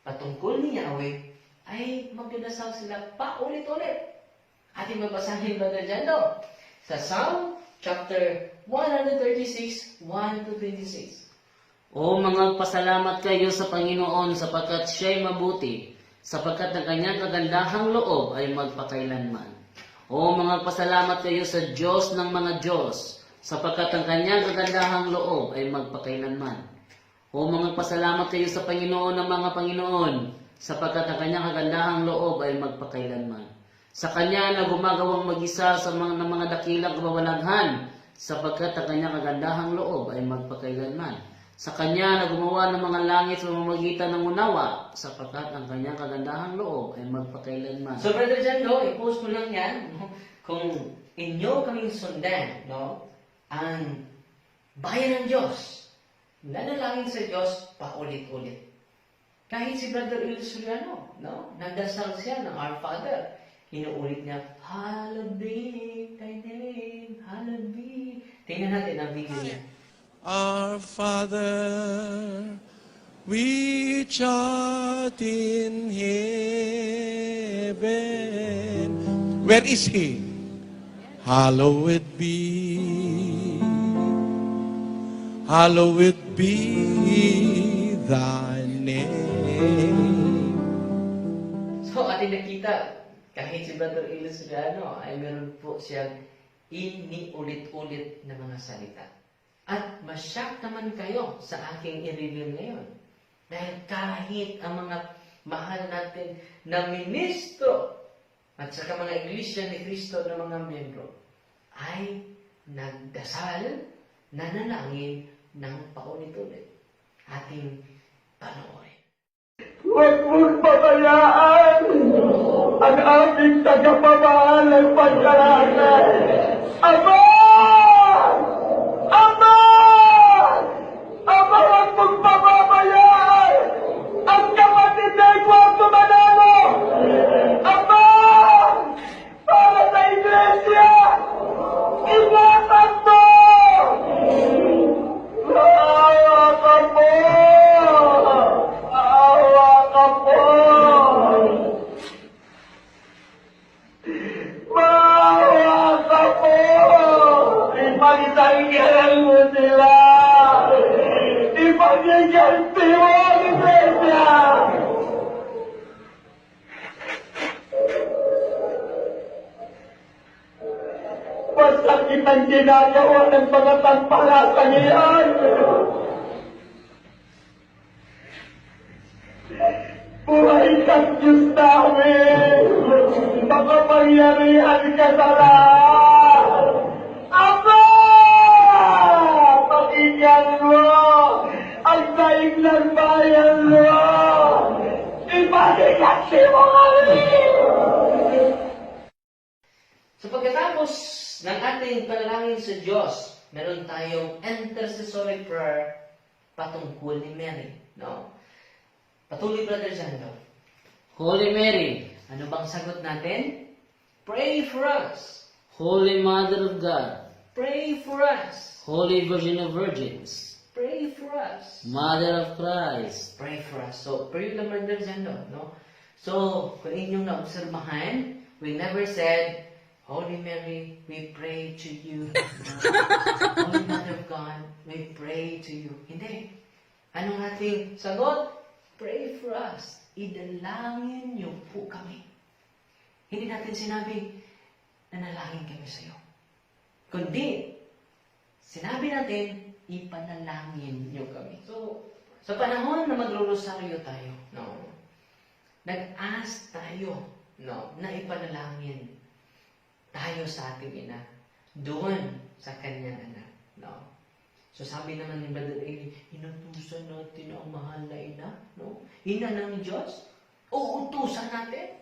patungkol ni Yahweh, ay magdasal sila paulit-ulit. Ating mabasahin ba na dyan, no? Sa Psalm chapter 136, 1-26. O magpasalamat kayo sa Panginoon sapagkat siya'y mabuti, sapagkat ang kanyang kagandahang loob ay magpakailanman. O magpasalamat kayo sa Diyos ng mga Diyos, sapagkat ang kanyang kagandahang loob ay magpakailanman. O magpasalamat kayo sa Panginoon ng mga Panginoon, sapagkat ang kanyang kagandahang loob ay magpakailanman. Sa kanya na gumagawang mag-isa sa mga dakilang kababalaghan, sapagkat ang kanyang kagandahang loob ay magpakailanman. Sa kanya na gumawa ng mga langit sa pamamagitan ng unawa, sapagkat ang kanyang kagandahang loob ay magpakailanman. So, Brother Jando, i-post ko lang yan. No? Kung inyo kaming sundan, no? Ang bayan ng Diyos, nanalangin sa Diyos paulit-ulit. Kahit si Brother Il Suriano, no? Nagdasal siya ng Our Father. Inuulit niya, Hallowed be thy name, hallowed be. Tingnan natin ang video niya. Our Father, which art in heaven. Where is He? Hallowed be. Hallowed be thy name. So, ating nakita, kahit si Brother Il Suriano ay meron po siyang iniulit-ulit na mga salita. At masyak naman kayo sa aking i-review ngayon. Dahil kahit ang mga mahal natin na ministro at saka mga iglesia ni Cristo na mga membro ay nagdasal, nanalangin ng paulit-ulit. Ating panoorin. Huwag mong pabayaan ang aming tagapamahal ng pagkalakal. Ama! Ama! Ama, huwag mong pababayaan ang kapatid na Kwarto Manalo! Ama! Para sa iglesia! Ingatan mo! Maawa ka po! Maawa ka po! Maawa Pagtanggalan mo sila! Ipagyaganti mo ang iglesia! Masakit ang ginagawa ng mga tampalasang iyan! Buhay kang Diyos namin! Makapangyarihan ka sa lahat! Ama! Pakinggan mo ang daig ng bayan mo! Ipagigasi mo kami! So pagkatapos ng ating panalangin sa Diyos, meron tayong intercessory prayer patungkol ni Mary. No? Patuloy, Brother Jando. Holy Mary, Ano bang sagot natin? Pray for us. Holy Mother of God, Pray for us. Holy Virgin of Virgins, Pray for us. Mother of Christ, Pray for us. So, pray lang, Brother Jando. No? So, kung inyong naobserbahan, we never said, Holy Mary, we pray to you. Holy Mother of God, we pray to you. Hindi. Anong ating sagot? Pray for us. Idalangin niyo po kami. Hindi natin sinabi, nanalangin kami sa iyo. Kundi, sinabi natin, ipanalangin niyo kami. So, sa panahon na magro-rosaryo tayo, no, nag-ask tayo, no, na ipanalangin tayo sa ating ina, doon sa kanyang anak. No? So sabi naman ni Brother Eli, inutusan natin ang mahal na ina. No? Ina ng Diyos, uutusan natin.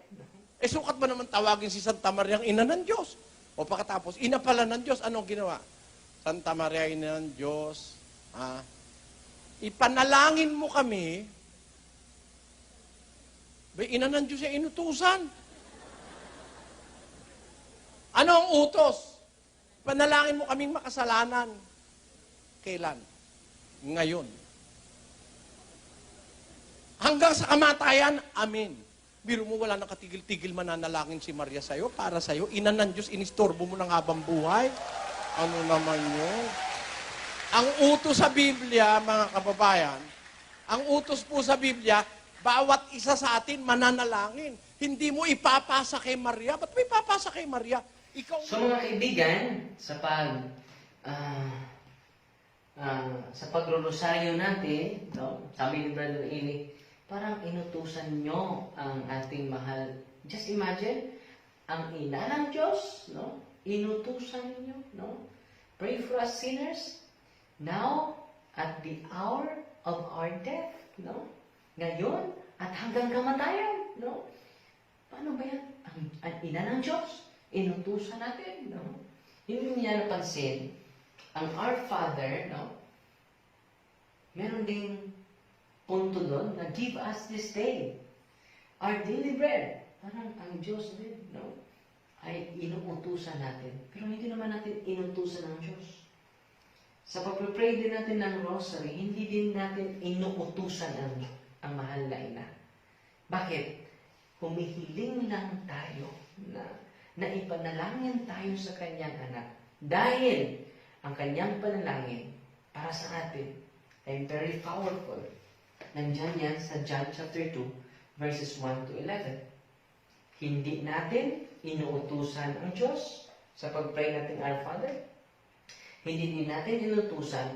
Eh, sukat ba naman tawagin si Santa Maria ang ina ng Diyos? O pagkatapos, ina pala ng Diyos, anong ginawa? Santa Maria, ina ng Diyos, ipanalangin mo kami, ba, ina ng Diyos ay inutusan. Ano ang utos? Panalangin mo kaming makasalanan. Kailan? Ngayon. Hanggang sa kamatayan, amen. Biro mo, wala nang katigil-tigil mananalangin si Maria sa'yo, para sa'yo. Ina ng Diyos, inistorbo mo ng habang buhay. Ano naman yun? Ang utos sa Biblia, mga kababayan, ang utos po sa Biblia, bawat isa sa atin mananalangin. Hindi mo ipapasa kay Maria. Ba't mo ipapasa kay Maria? Ikaw... So mga kaibigan, sa pagrorosaryo natin, no, sabi ni Brother Eli, parang inutusan nyo ang ating mahal. Just imagine, ang ina ng Diyos, no, inutusan nyo, no? Pray for us sinners, now, at the hour of our death, no? Ngayon, at hanggang kamatayan, no? Paano ba yan? Ang ina ng Diyos, inutusan natin, no? Hindi niya napansin, ang Our Father, no? Meron ding punto doon na give us this day our daily bread. Parang ang Diyos din, no? Ay inuutusan natin. Pero hindi naman natin inutusan ng Diyos. Sa pag-pray din natin ng rosary, hindi din natin inuutusan ang mahal na ina. Bakit? Humihiling lang tayo na ipanalangin tayo sa kanyang anak. Dahil ang kanyang panalangin para sa atin ay very powerful. Nandyan yan sa John chapter 2, verses 1 to 11. Hindi natin inuutusan ang Diyos sa pag-pray natin Our Father. Hindi din natin inutusan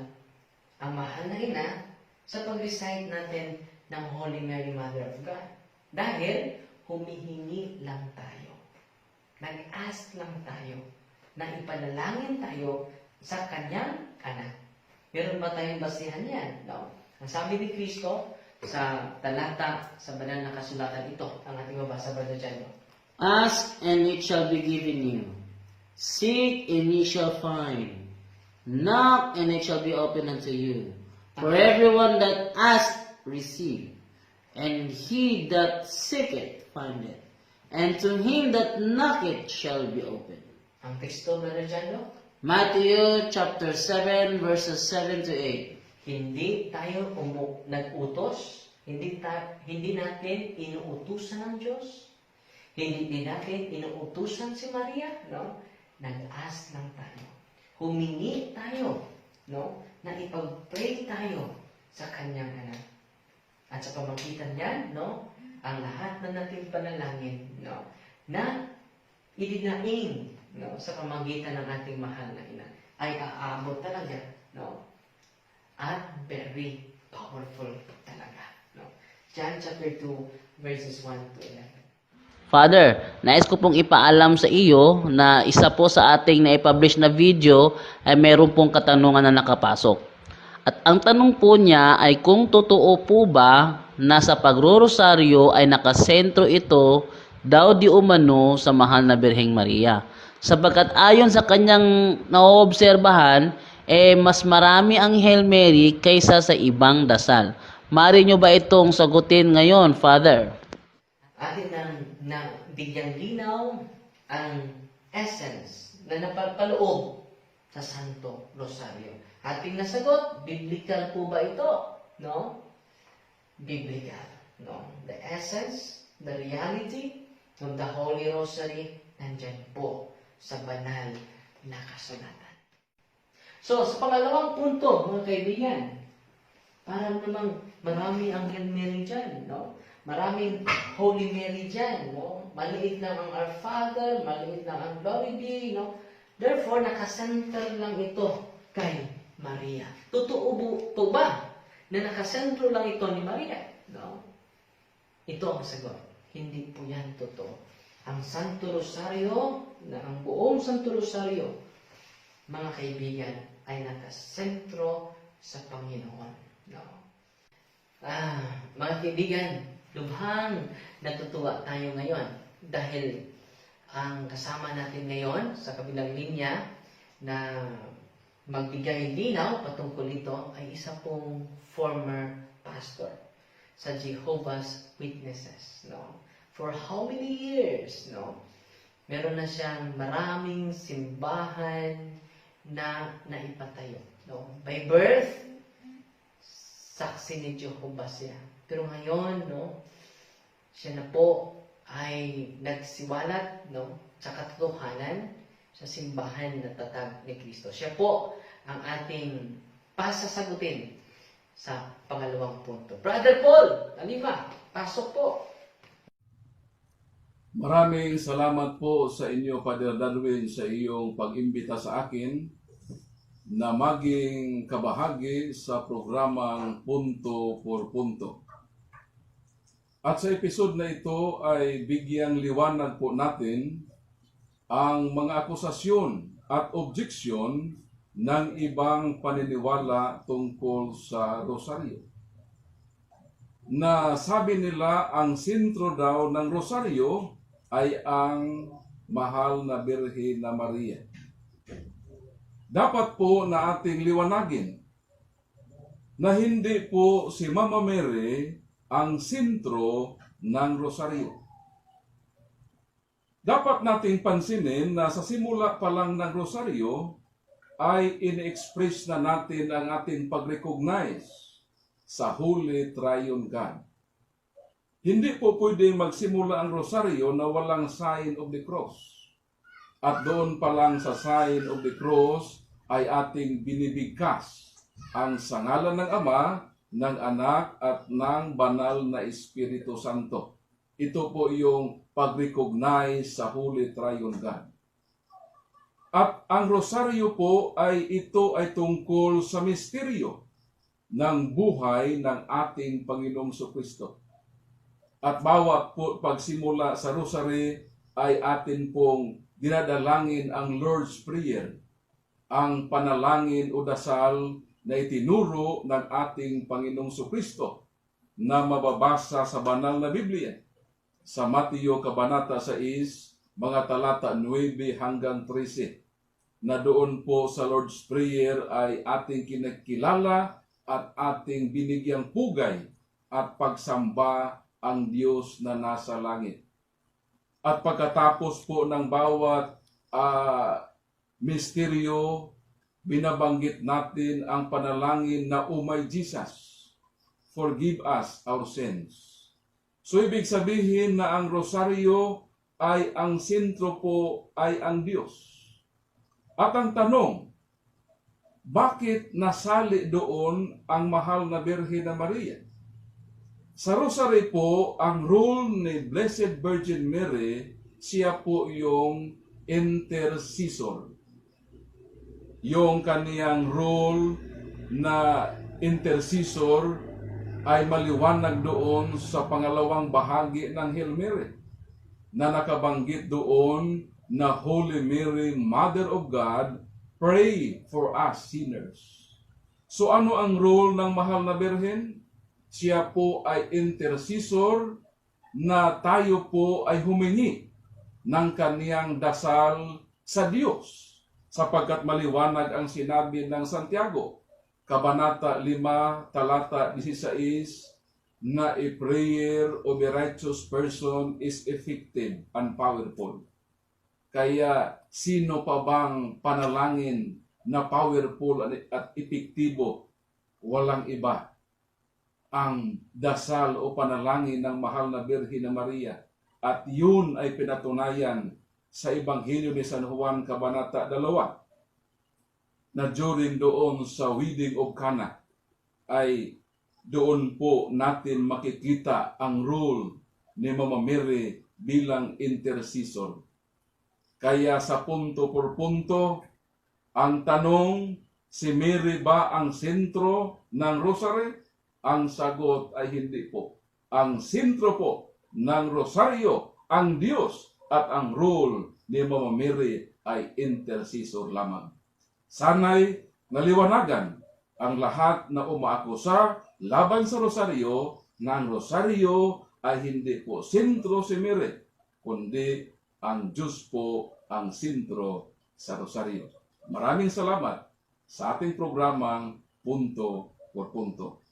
ang mahal na ina sa pag-recite natin ng Holy Mary, Mother of God. Dahil humihingi lang tayo. Nag-ask lang tayo na ipanalangin tayo sa kanyang anak. Meron ba tayong basihan yan? No. Ang sabi ni Kristo sa talata sa banal na kasulatan, ito ang ating mabasa, Brother John. Ask and it shall be given you. Seek and ye shall find. Knock and it shall be opened unto you. For everyone that asks, receive. And he that seeketh, findeth. And to him that knocketh shall be opened. Ang teksto, Brother John, Matthew chapter 7 verses 7 to 8. hindi tayo nag-utos, hindi natin inuutusan ng Diyos, hindi din natin inuutusan si Maria, no? Nag-ask lang tayo. humingi tayo, no, na ipag-pray tayo sa kanyang anak. At sa pamagitan niyan, no, ang lahat ng nating panalangin, no, na idinaing, no, sa pamagitan ng ating mahal na ina, ay aabot talaga, no, at very powerful talaga, no. John chapter 2, verses 1 to 11. Father, nais ko pong ipaalam sa iyo na isa po sa ating na-publish na video ay meron pong katanungan na nakapasok. At ang tanong po niya ay kung totoo po ba na sa pagrorosaryo ay nakasentro ito daw di umano sa mahal na Birheng Maria. Sapagkat ayon sa kanyang naoobserbahan, mas marami ang Hail Mary kaysa sa ibang dasal. Mari nyo ba itong sagutin ngayon, Father? Atin na bigyang linaw ang essence na napapaloob sa Santo Rosario. Ating nasagot, biblical po ba ito? No? Biblical. No? The essence, the reality of the Holy Rosary, nandyan po sa banal na kasulatan. So, sa pangalawang punto, mga kaibigan, parang namang marami ang Hail Mary dyan, no? Maraming Holy Mary dyan, no? Maliit lang ang Our Father, maliit lang ang Glory Be, no? Therefore, nakasentral lang ito kay Maria. Totoo po ba na nakasentro lang ito ni Maria? No? Ito ang sagot. Hindi po yan totoo. Ang Santo Rosario, na ang buong Santo Rosario, mga kaibigan, ay nakasentro sa Panginoon. No? Mga kaibigan, lubhang natutuwa tayo ngayon dahil ang kasama natin ngayon sa kabilang linya na magbigay linaw patungkol ito ay isa pong former pastor sa Jehovah's Witnesses, no? For how many years, no? Meron na siyang maraming simbahan na naipatayo, no? By birth, saksi ni Jehovah siya. Pero ngayon, no, siya na po ay nagsiwalat, no, sa katotohanan sa simbahan na tatag ni Kristo. Siya po ang ating pasasagutin sa pangalawang punto. Brother Paul, Alima, pasok po. Maraming salamat po sa inyo, Father Darwin, sa iyong pag-imbita sa akin na maging kabahagi sa programang Punto por Punto. At sa episode na ito ay bigyang liwanag po natin ang mga akusasyon at objeksyon ng ibang paniniwala tungkol sa Rosaryo. Na sabi nila ang sentro daw ng Rosaryo ay ang mahal na Birhen na Maria. Dapat po na ating liwanagin na hindi po si Mama Mary ang sentro ng Rosaryo. Dapat nating pansinin na sa simula pa lang ng Rosaryo ay in-express na natin ang ating pag-recognize sa Holy Triune God. Hindi po pwedeng magsimula ang Rosaryo na walang sign of the cross. At doon pa lang sa sign of the cross ay ating binibigkas ang sangalan ng Ama, ng Anak at ng Banal na Espiritu Santo. Ito po yung pag-recognize sa Holy Triune God. At ang Rosaryo po ito ay tungkol sa misteryo ng buhay ng ating Panginoong Jesucristo. At bawat po pagsimula sa Rosary ay atin pong dinadalangin ang Lord's Prayer, ang panalangin o dasal na itinuro ng ating Panginoong Jesucristo na mababasa sa banal na Biblia. Sa Mateo Kabanata 6, mga talata 9 hanggang 13, na doon po sa Lord's Prayer ay ating kinakilala at ating binigyang pugay at pagsamba ang Diyos na nasa langit. At pagkatapos po ng bawat misteryo, binabanggit natin ang panalangin na, "O my Jesus, forgive us our sins." So ibig sabihin na ang Rosaryo ay ang sentro po ay ang Diyos. At ang tanong, bakit nasali doon ang mahal na Birhen na Maria? Sa rosary po, ang role ni Blessed Virgin Mary, siya po yung intercessor. Yung kaniyang role na intercessor ay maliwanag doon sa pangalawang bahagi ng Hail Mary na nakabanggit doon na Holy Mary, Mother of God, pray for us sinners. So ano ang role ng mahal na Birhen? Siya po ay intercessor na tayo po ay humingi ng kaniyang dasal sa Diyos. Sapagkat maliwanag ang sinabi ng Santiago, Kabanata 5, talata 16, na a prayer of a righteous person is effective and powerful. Kaya sino pa bang panalangin na powerful at epektibo? Walang iba. Ang dasal o panalangin ng mahal na Birhen na Maria. At yun ay pinatunayan sa Ebanghelyo ni San Juan, Kabanata 2, na during doon sa wedding of Cana, ay doon po natin makikita ang role ni Mama Mary bilang intercessor. Kaya sa punto por punto, ang tanong, si Mary ba ang sentro ng rosary? Ang sagot ay hindi po. Ang sentro po ng rosaryo, ang Diyos, at ang role ni Mama Mary ay intercessor lamang. Sana'y naliwanagan ang lahat na umaakusa laban sa rosaryo na ang rosaryo ay hindi po sentro si Mary, kundi ang Diyos po ang sentro sa rosaryo. Maraming salamat sa ating programang Punto por Punto.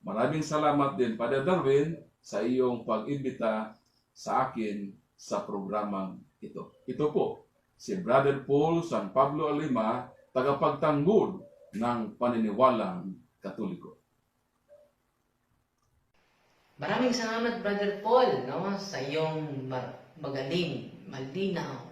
Maraming salamat din, Father Darwin, sa iyong pag-imbita sa akin sa programang ito. Ito po, si Brother Paul San Pablo Alima, tagapagtanggol ng paniniwalang Katoliko. Maraming salamat, Brother Paul, no, sa iyong magaling, malinaw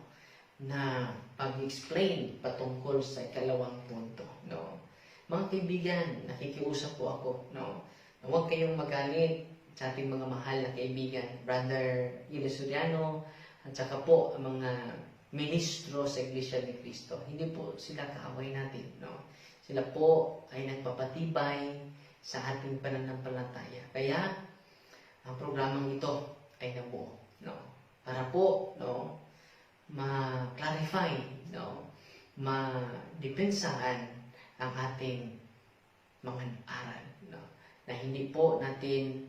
na pag-explain patungkol sa ikalawang punto. No? Mga kaibigan, nakikiusap po ako, no, na huwag kayong magalit sa ating mga mahal na kaibigan, Brother Ili Soriano, at saka po ang mga ministro sa Iglesia ni Cristo. Hindi po sila kaaway natin. No? Sila po ay nagpapatibay sa ating pananampalataya. Kaya, ang programang ito ay nabuo. No? Para po, no, ma-clarify, no, ma-depensaan ang ating mga aral. No? Na hindi po natin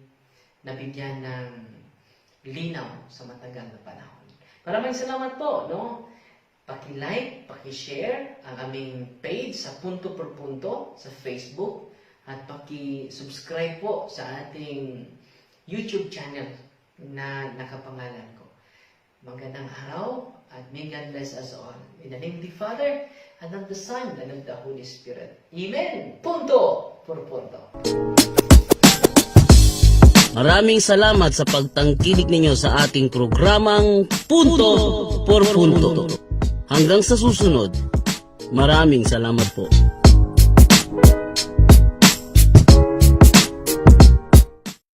nabigyan ng linaw sa matagal na panahon. Maraming salamat po, no? Paki-like, paki-share ang aming page sa Punto por Punto sa Facebook at paki-subscribe po sa ating YouTube channel na nakapangalan ko. Magandang araw at may God bless us all. In the name of the Father, and of the Son, and of the Holy Spirit. Amen! Punto por Punto. Maraming salamat sa pagtangkilik ninyo sa ating programang Punto por Punto. Hanggang sa susunod, maraming salamat po.